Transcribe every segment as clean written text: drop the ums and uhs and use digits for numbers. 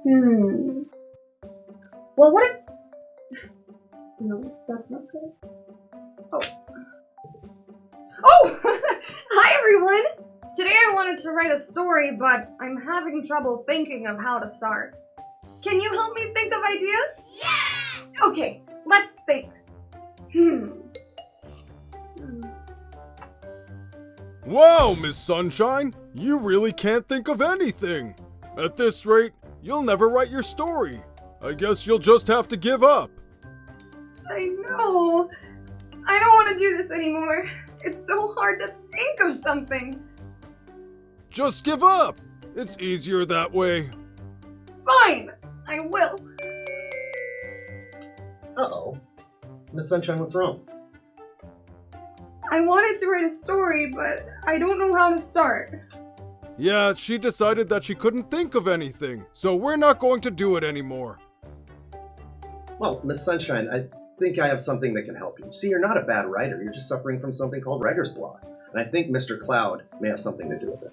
Well, what if... No, that's not good. Oh! Hi, everyone! Today I wanted to write a story, but I'm having trouble thinking of how to start. Can you help me think of ideas? Yes! Okay, let's think. Wow, Miss Sunshine! You really can't think of anything! At this rate, you'll never write your story. I guess you'll just have to give up. I know. I don't want to do this anymore. It's so hard to think of something. Just give up! It's easier that way. Fine, I will. Uh-oh. Miss Sunshine, what's wrong? I wanted to write a story, but I don't know how to start. Yeah, she decided that she couldn't think of anything, so we're not going to do it anymore. Well, Miss Sunshine, I think I have something that can help you. See, you're not a bad writer. You're just suffering from something called writer's block. And I think Mr. Cloud may have something to do with it.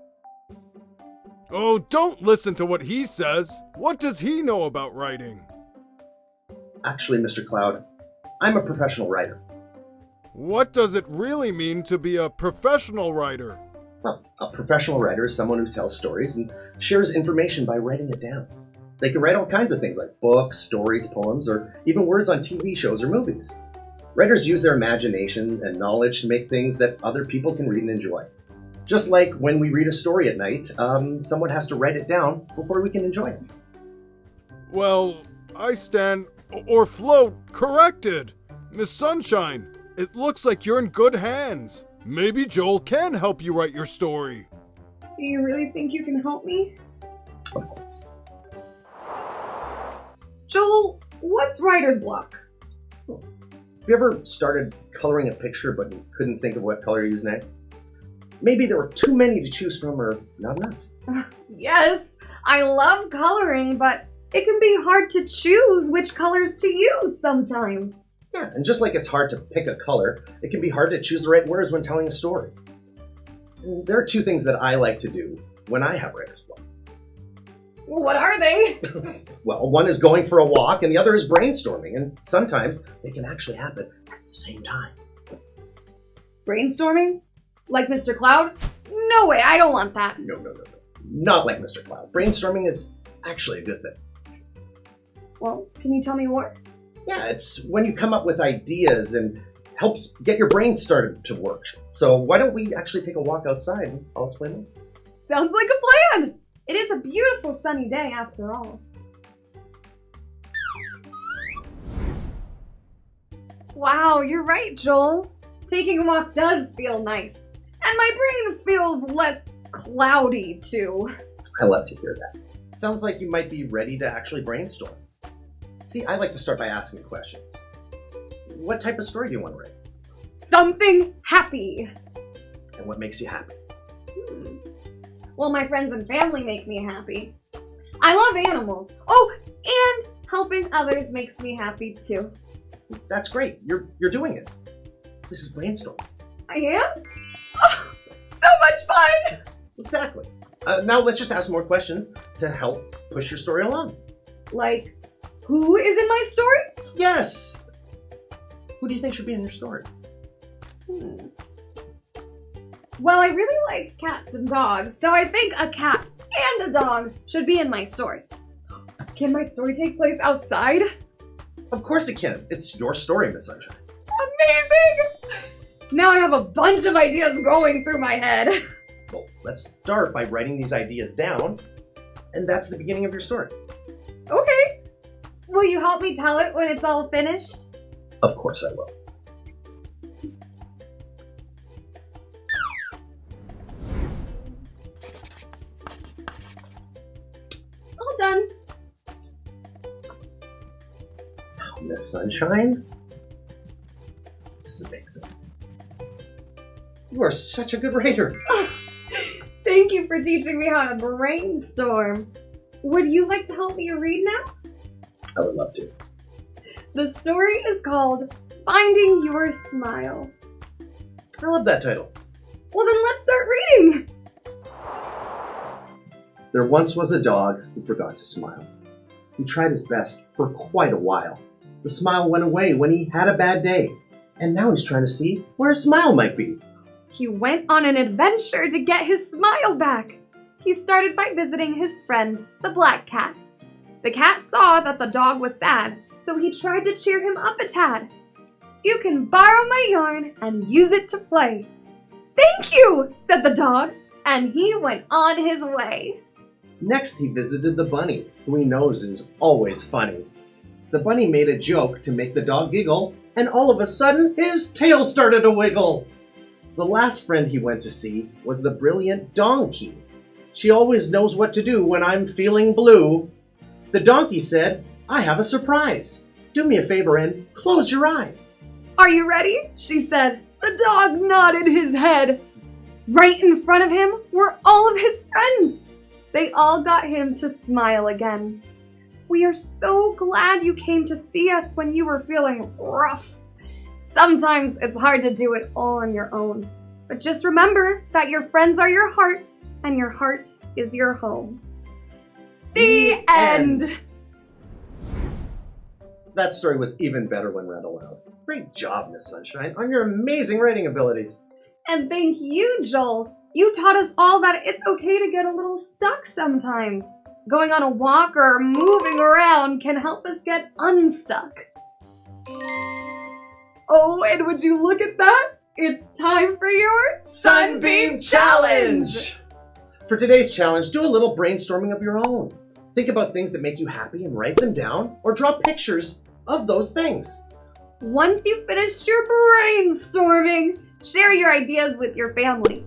Oh, don't listen to what he says. What does he know about writing? Actually, Mr. Cloud, I'm a professional writer. What does it really mean to be a professional writer? Well, a professional writer is someone who tells stories and shares information by writing it down. They can write all kinds of things like books, stories, poems, or even words on TV shows or movies. Writers use their imagination and knowledge to make things that other people can read and enjoy. Just like when we read a story at night, someone has to write it down before we can enjoy it. Well, I stand or float corrected. Miss Sunshine, it looks like you're in good hands. Maybe Joel can help you write your story. Do you really think you can help me? Of course. Joel, what's writer's block? Have you ever started coloring a picture but you couldn't think of what color to use next? Maybe there were too many to choose from or not enough. Yes, I love coloring, but it can be hard to choose which colors to use sometimes. Yeah, and just like it's hard to pick a color, it can be hard to choose the right words when telling a story. And there are two things that I like to do when I have writer's block. Well, what are they? Well, one is going for a walk and the other is brainstorming, and sometimes they can actually happen at the same time. Brainstorming? Like Mr. Cloud? No way, I don't want that. No. Not like Mr. Cloud. Brainstorming is actually a good thing. Well, can you tell me more? Yeah, it's when you come up with ideas and helps get your brain started to work. So why don't we actually take a walk outside and I'll explain more. Sounds like a plan! It is a beautiful sunny day after all. Wow, you're right, Joel. Taking a walk does feel nice. And my brain feels less cloudy, too. I love to hear that. Sounds like you might be ready to actually brainstorm. See, I like to start by asking questions. What type of story do you want to write? Something happy. And what makes you happy? Well, my friends and family make me happy. I love animals. Oh, and helping others makes me happy, too. See, that's great. You're doing it. This is brainstorming. I am? Oh, so much fun! Exactly. Now let's just ask more questions to help push your story along. Like, who is in my story? Yes! Who do you think should be in your story? Well, I really like cats and dogs, so I think a cat and a dog should be in my story. Can my story take place outside? Of course it can. It's your story, Miss Sunshine. Amazing! Now I have a bunch of ideas going through my head. Well, let's start by writing these ideas down, and that's the beginning of your story. Okay. Will you help me tell it when it's all finished? Of course I will. All done. Now, Miss Sunshine. This is amazing. You are such a good writer. Thank you for teaching me how to brainstorm. Would you like to help me read now? I would love to. The story is called Finding Your Smile. I love that title. Well, then let's start reading. There once was a dog who forgot to smile. He tried his best for quite a while. The smile went away when he had a bad day, and now he's trying to see where a smile might be. He went on an adventure to get his smile back. He started by visiting his friend, the black cat. The cat saw that the dog was sad, so he tried to cheer him up a tad. "You can borrow my yarn and use it to play." "Thank you," said the dog, and he went on his way. Next, he visited the bunny, who he knows is always funny. The bunny made a joke to make the dog giggle, and all of a sudden, his tail started to wiggle. The last friend he went to see was the brilliant donkey. She always knows what to do when I'm feeling blue. The donkey said, "I have a surprise. Do me a favor and close your eyes." "Are you ready?" she said. The dog nodded his head. Right in front of him were all of his friends. They all got him to smile again. "We are so glad you came to see us when you were feeling rough. Sometimes it's hard to do it all on your own. But just remember that your friends are your heart, and your heart is your home." The end. That story was even better when read aloud. Great job, Miss Sunshine, on your amazing writing abilities. And thank you, Joel. You taught us all that it's okay to get a little stuck sometimes. Going on a walk or moving around can help us get unstuck. Oh, and would you look at that? It's time for your SunBeam Challenge! For today's challenge, do a little brainstorming of your own. Think about things that make you happy and write them down, or draw pictures of those things. Once you've finished your brainstorming, share your ideas with your family.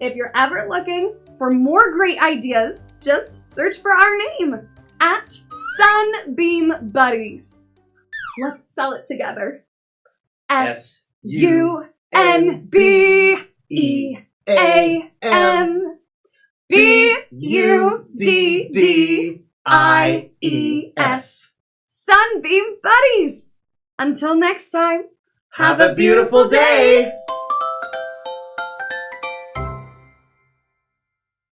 If you're ever looking for more great ideas, just search for our name at SunBeam Buddies. Let's spell it together. SunBeam SunBeam Buddies. Until next time, Have a beautiful day!